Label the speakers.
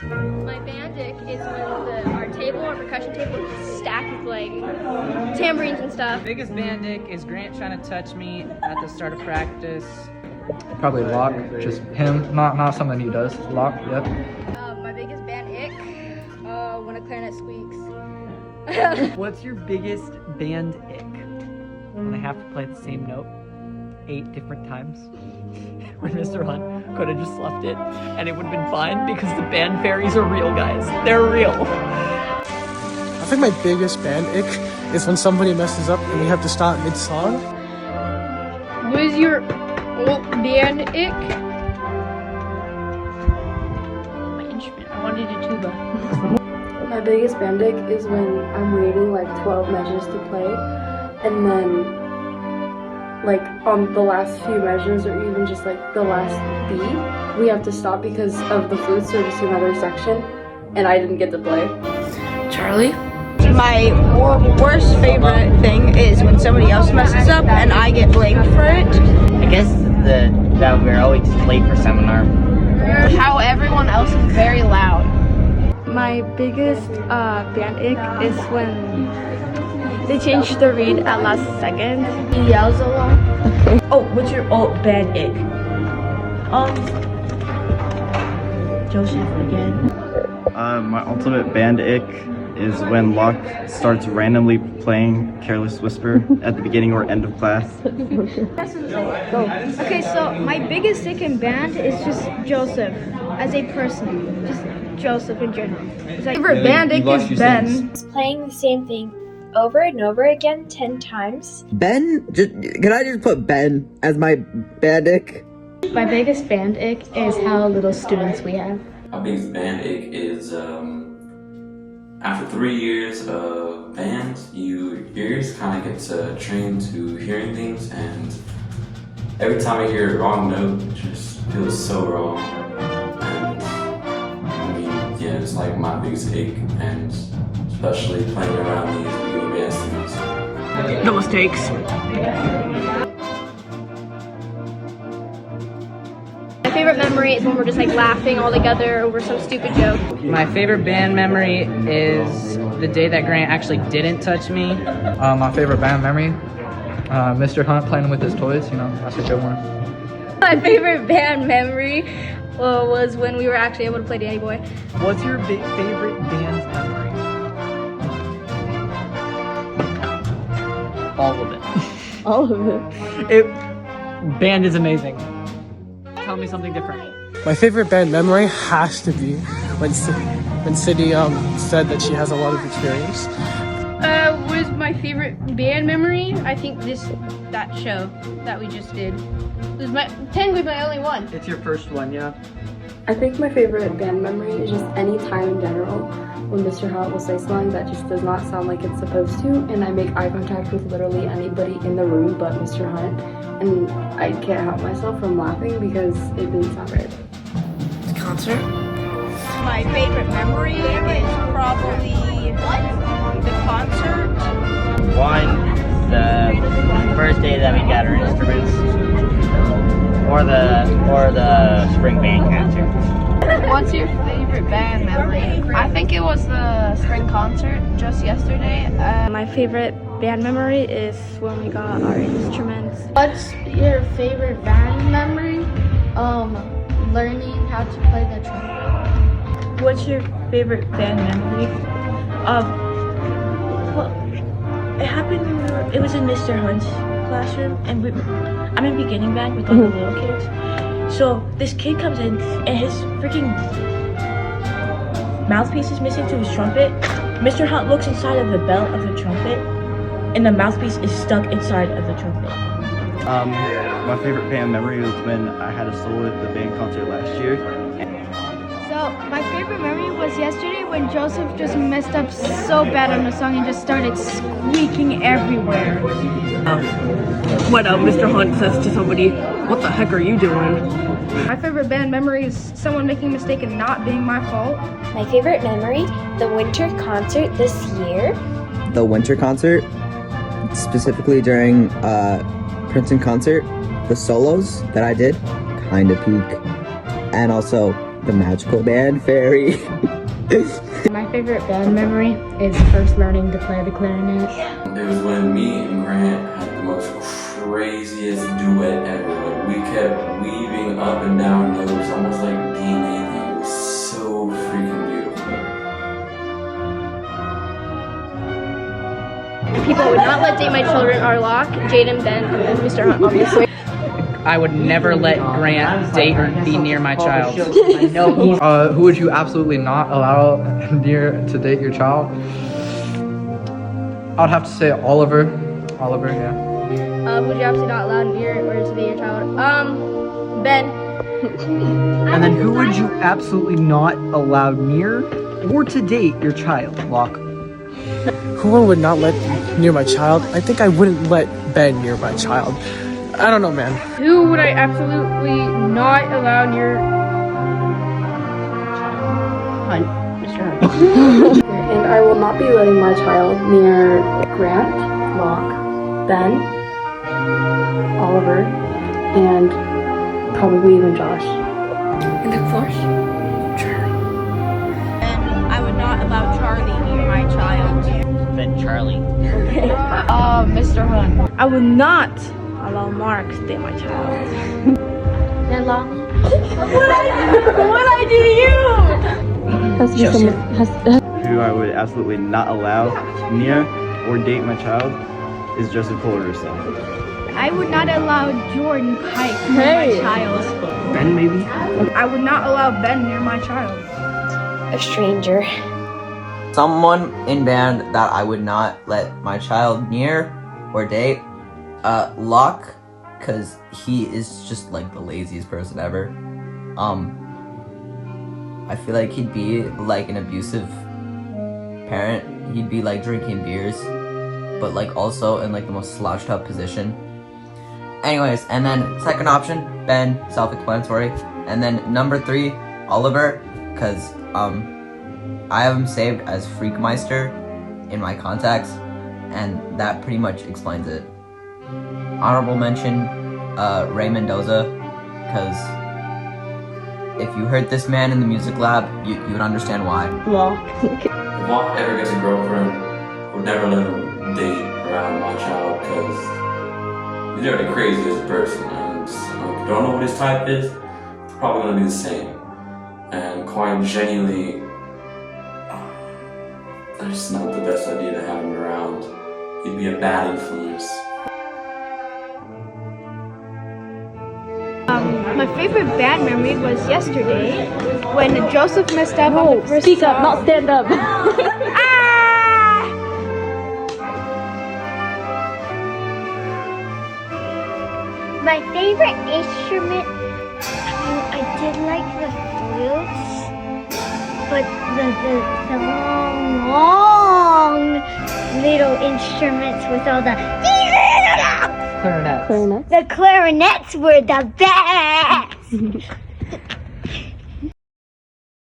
Speaker 1: My band ick is when our table, our percussion table, is stacked with like tambourines and stuff.
Speaker 2: Biggest band ick is Grant trying to touch me at the start of practice.
Speaker 3: Probably Locke, just him, not something he does. Locke, yep.
Speaker 1: My biggest band ick, when a clarinet squeaks.
Speaker 4: What's your biggest band ick? When they have to play the same note 8 different times? When Mr. Hunt could have just left it and it would have been fine because the band fairies are real, guys. They're real.
Speaker 5: I think my biggest band ick is when somebody messes up and we have to stop mid-song.
Speaker 1: What is your band ick?
Speaker 6: My instrument. I wanted a tuba.
Speaker 7: My biggest band ick is when I'm waiting like 12 measures to play, and then like on the last few measures or even just like the last beat, we have to stop because of the flutes or just another section, and I didn't get to play.
Speaker 8: Charlie? My worst favorite thing is when somebody else messes up and I get blamed for it.
Speaker 9: I guess that we're always late for seminar.
Speaker 6: How everyone else is very loud.
Speaker 7: My biggest band ick is when they change the read at last second.
Speaker 6: He yells a lot.
Speaker 8: Oh, what's your band ick? Joseph again.
Speaker 10: My ultimate band ick is when Locke starts randomly playing Careless Whisper at the beginning or end of class.
Speaker 1: Okay, so my biggest ick in band is just Joseph as a person. Just Joseph in general. It's like, favorite band ick is Ben.
Speaker 11: Playing the same thing over and over again 10 times.
Speaker 12: Ben? Can I just put Ben as my band ick?
Speaker 6: My biggest band ick is how little students we have.
Speaker 13: My biggest band ick is after 3 years of band, your ears kind of get trained to hearing things, and every time I hear a wrong note, it just feels so wrong. And I mean, yeah, it's like my biggest ache, and especially playing around these video band students.
Speaker 8: No mistakes.
Speaker 1: My favorite memory is when we're just like laughing all together over some stupid joke.
Speaker 2: My favorite band memory is the day that Grant actually didn't touch me.
Speaker 3: My favorite band memory, Mr. Hunt playing with his toys, that's a good one.
Speaker 1: My favorite band memory was when we were actually able to play Danny Boy.
Speaker 4: What's your favorite band memory? All of it.
Speaker 7: All of it.
Speaker 4: Band is amazing. Tell me something different.
Speaker 5: My favorite band memory has to be when Sydney said that she has a lot of experience.
Speaker 1: What is my favorite band memory? I think that show that we just did. It was technically my only one.
Speaker 4: It's your first one, yeah?
Speaker 7: I think my favorite band memory is just any time in general when Mr. Hunt will say something that just does not sound like it's supposed to, and I make eye contact with literally anybody in the room but Mr. Hunt, and I can't help myself from laughing because it didn't sound right.
Speaker 8: Concert? My favorite memory is probably the concert.
Speaker 9: One, the first day that we got our instruments, or the spring band concert.
Speaker 6: What's your favorite band memory? I think it was the spring concert just yesterday.
Speaker 7: My favorite band memory is when we got our instruments.
Speaker 6: What's your favorite band memory? Learning how to play the trumpet.
Speaker 8: What's your favorite band memory? Well, it happened when it was in Mr. Hunt's classroom, and I'm in beginning band with all the little kids. So this kid comes in and his freaking mouthpiece is missing to his trumpet. Mr. Hunt looks inside of the bell of the trumpet, and the mouthpiece is stuck inside of the trumpet.
Speaker 10: My favorite band memory was when I had a solo at the band concert last year.
Speaker 1: So my favorite memory was yesterday when Joseph just messed up so bad on the song and just started squeaking everywhere.
Speaker 8: When Mr. Hunt says to somebody, "What the heck are you doing?"
Speaker 1: My favorite band memory is someone making a mistake and not being my fault.
Speaker 11: My favorite memory, the winter concert this year.
Speaker 12: The winter concert, specifically during Princeton concert, the solos that I did kind of peak, and also the magical band fairy.
Speaker 6: My favorite band memory is first learning to play the clarinet.
Speaker 13: It was when me and Grant had the most craziest duet ever. Like, we kept weaving up and down notes, almost like DNA thing. It was so freaking beautiful.
Speaker 14: People would not let date my children are Locke, Jaden, Ben, and Mr. Hunt, obviously.
Speaker 2: I would never let Grant date or be near my child.
Speaker 3: Who would you absolutely not allow to date your child? I'd have to say Oliver. Oliver, yeah.
Speaker 14: Would you absolutely not allow near or to date your child? Ben.
Speaker 4: And then who would you absolutely not allow near or to date your child, Locke?
Speaker 5: Who I would not let near my child? I think I wouldn't let Ben near my child. I don't know, man.
Speaker 14: Who would I absolutely not allow near Hunt? Mr. Hunt.
Speaker 7: And I will not be letting my child near Grant, Locke, Ben, Oliver, and probably even Josh.
Speaker 14: And of course, Charlie. And I would not allow Charlie near my child.
Speaker 9: Then Charlie.
Speaker 1: Mr. Hunt.
Speaker 8: I would not allow Mark to date my child.
Speaker 6: Then Lonnie.
Speaker 8: What I do to you?
Speaker 10: Who I would absolutely not allow near or date my child is Joseph Colarusso.
Speaker 1: I would not allow Jordan Pike near my child.
Speaker 4: Ben, maybe?
Speaker 8: I would not allow Ben near my child.
Speaker 11: A stranger.
Speaker 12: Someone in band that I would not let my child near or date, Locke, because he is just like the laziest person ever. I feel like he'd be like an abusive parent. He'd be like drinking beers, but like also in like the most slouched up position. Anyways, and then second option, Ben, self-explanatory. And then number 3, Oliver, because I have him saved as Freakmeister in my contacts, and that pretty much explains it. Honorable mention, Ray Mendoza, because if you heard this man in the music lab, you would understand why.
Speaker 13: If Locke ever gets a girlfriend, I would never let him date around my child because he's already crazy as a person, and if you don't know what his type is, it's probably going to be the same. And quite genuinely, it's not the best idea to have him around. He'd be a bad influence.
Speaker 1: My favorite band memory was yesterday when Joseph messed up on the first
Speaker 7: Speak up,
Speaker 1: song.
Speaker 7: not stand up.
Speaker 15: My favorite instrument, I did like the flutes, but the long little instruments with all the
Speaker 2: Clarinet.
Speaker 15: the clarinets were the best.